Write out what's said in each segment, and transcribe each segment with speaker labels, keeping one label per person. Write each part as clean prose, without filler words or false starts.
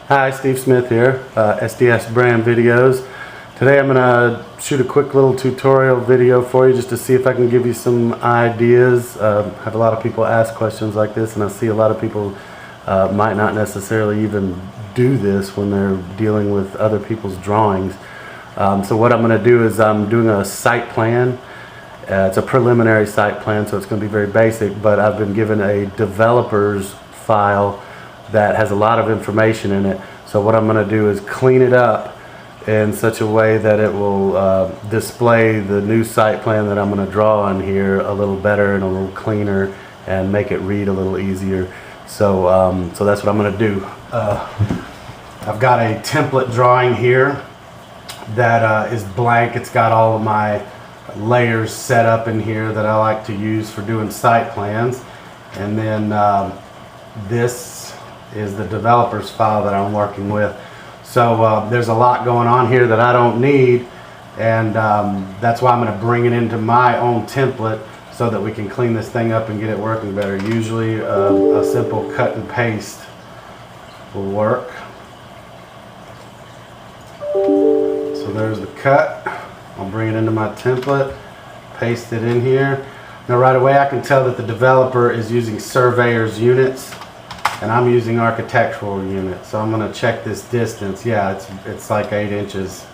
Speaker 1: Hi, Steve Smith here, SDS Brand Videos. Today I'm going to shoot a quick little tutorial video for you just to see if I can give you some ideas. I have a lot of people ask questions like this, and I see a lot of people might not necessarily even do this when they're dealing with other people's drawings. So what I'm going to do is I'm doing a site plan. It's a preliminary site plan, so it's going to be very basic, but I've been given a developer's file that has a lot of information in it. So what I'm going to do is clean it up in such a way that it will display the new site plan that I'm going to draw on here a little better and a little cleaner and make it read a little easier. So so that's what I'm going to do. I've got a template drawing here that is blank. It's got all of my layers set up in here that I like to use for doing site plans, and then this is the developer's file that I'm working with. So there's a lot going on here that I don't need, and that's why I'm going to bring it into my own template so that we can clean this thing up and get it working better. Usually a simple cut and paste will work. So there's the cut. I'll bring it into my template, paste it in here. Now right away I can tell that the developer is using surveyor's units and I'm using architectural units. So I'm going to check this distance. Yeah, it's like 8 inches,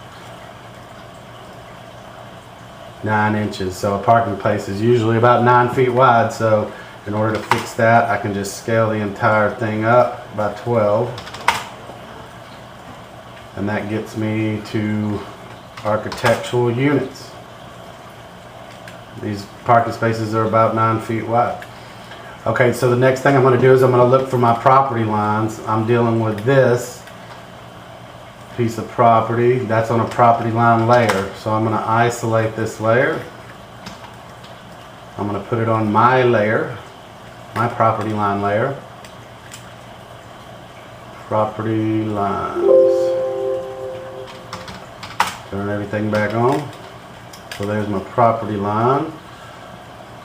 Speaker 1: 9 inches. So a parking place is usually about 9 feet wide. So in order to fix that, I can just scale the entire thing up by 12. And that gets me to architectural units. These parking spaces are about 9 feet wide. Okay, so the next thing I'm going to do is I'm going to look for my property lines. I'm dealing with this piece of property. That's on a property line layer. So I'm going to isolate this layer. I'm going to put it on my layer, my property line layer. Property lines. Turn everything back on. So there's my property line.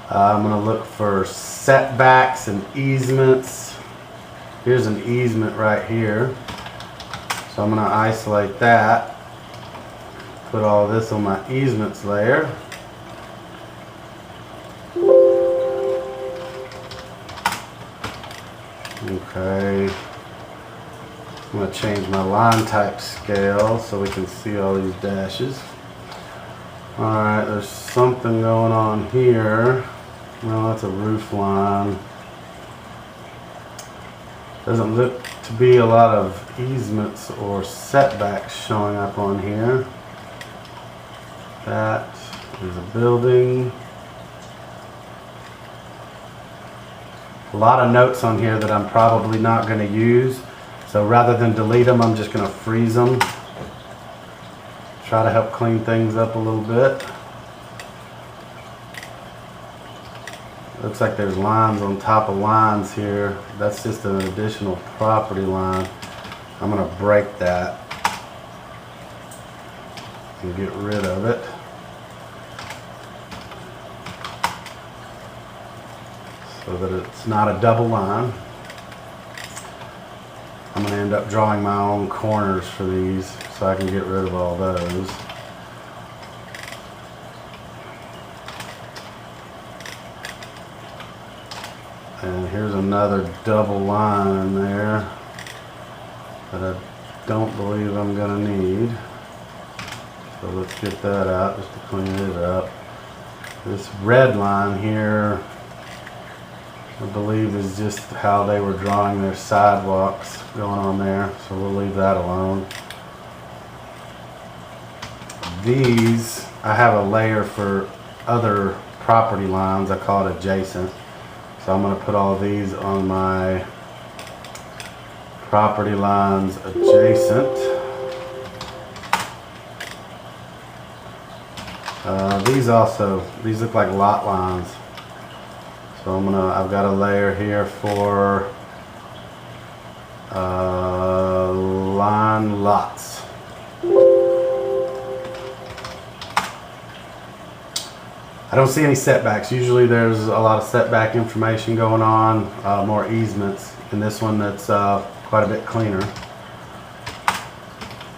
Speaker 1: I'm going to look for setbacks and easements. Here's an easement right here. So I'm going to isolate that. Put all this on my easements layer. Okay. I'm going to change my line type scale so we can see all these dashes. Alright, there's something going on here. Well, that's a roof line. Doesn't look to be a lot of easements or setbacks showing up on here. That is a building. A lot of notes on here that I'm probably not going to use. So rather than delete them, I'm just going to freeze them. Try to help clean things up a little bit. Looks like there's lines on top of lines here. That's just an additional property line. I'm going to break that and get rid of it. So that it's not a double line. I'm going to end up drawing my own corners for these so I can get rid of all those. And here's another double line in there that I don't believe I'm going to need. So let's get that out just to clean it up. This red line here, I believe, is just how they were drawing their sidewalks going on there, so we'll leave that alone. These, I have a layer for other property lines. I call it adjacent. So I'm going to put all these on my property lines adjacent. These look like lot lines. So I've got a layer here for line lots. I don't see any setbacks. Usually there's a lot of setback information going on, more easements. In this one that's quite a bit cleaner.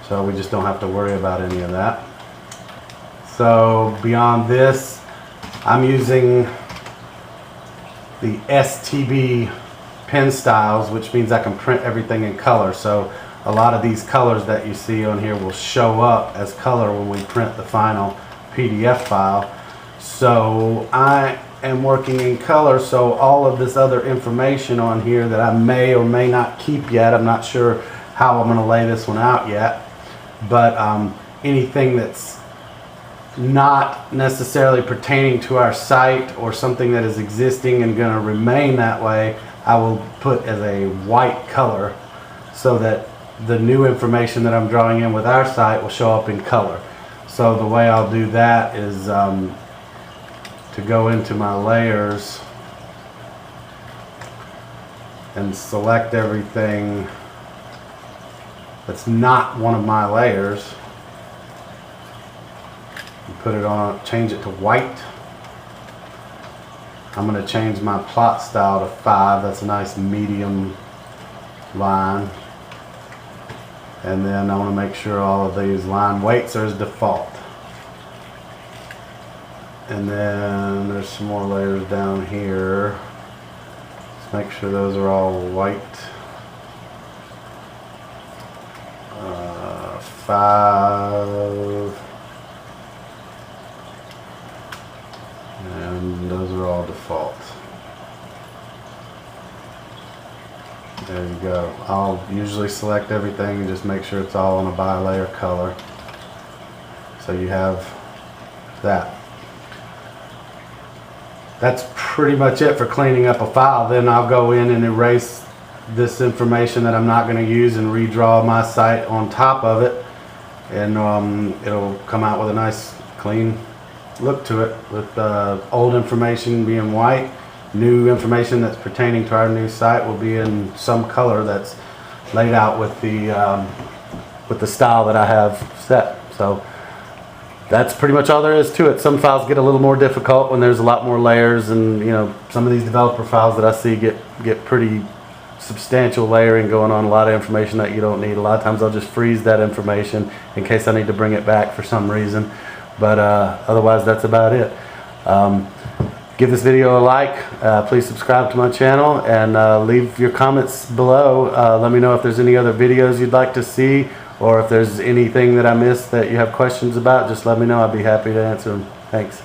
Speaker 1: So we just don't have to worry about any of that. So beyond this, I'm using the STB pen styles, which means I can print everything in color. So a lot of these colors that you see on here will show up as color when we print the final PDF file. So I am working in color, so all of this other information on here that I may or may not keep yet, I'm not sure how I'm going to lay this one out yet, but anything that's not necessarily pertaining to our site or something that is existing and going to remain that way, I will put as a white color so that the new information that I'm drawing in with our site will show up in color. So the way I'll do that is to go into my layers and select everything that's not one of my layers and put it on, change it to white. I'm going to change my plot style to 5. That's a nice medium line. And then I want to make sure all of these line weights are as default. And then there's some more layers down here. Let's make sure those are all white. 5. And those are all default. There you go. I'll usually select everything and just make sure it's all on a bi-layer color. So you have that. That's pretty much it for cleaning up a file. Then I'll go in and erase this information that I'm not going to use and redraw my site on top of it. And it'll come out with a nice clean look to it, with old information being white. New information that's pertaining to our new site will be in some color that's laid out with the style that I have set. So that's pretty much all there is to it. Some files get a little more difficult when there's a lot more layers, and some of these developer files that I see get pretty substantial layering going on, a lot of information that you don't need. A lot of times I'll just freeze that information in case I need to bring it back for some reason, but otherwise that's about it. Give this video a like, please subscribe to my channel, and leave your comments below. Let me know if there's any other videos you'd like to see, or if there's anything that I missed that you have questions about. Just let me know. I'd be happy to answer them. Thanks.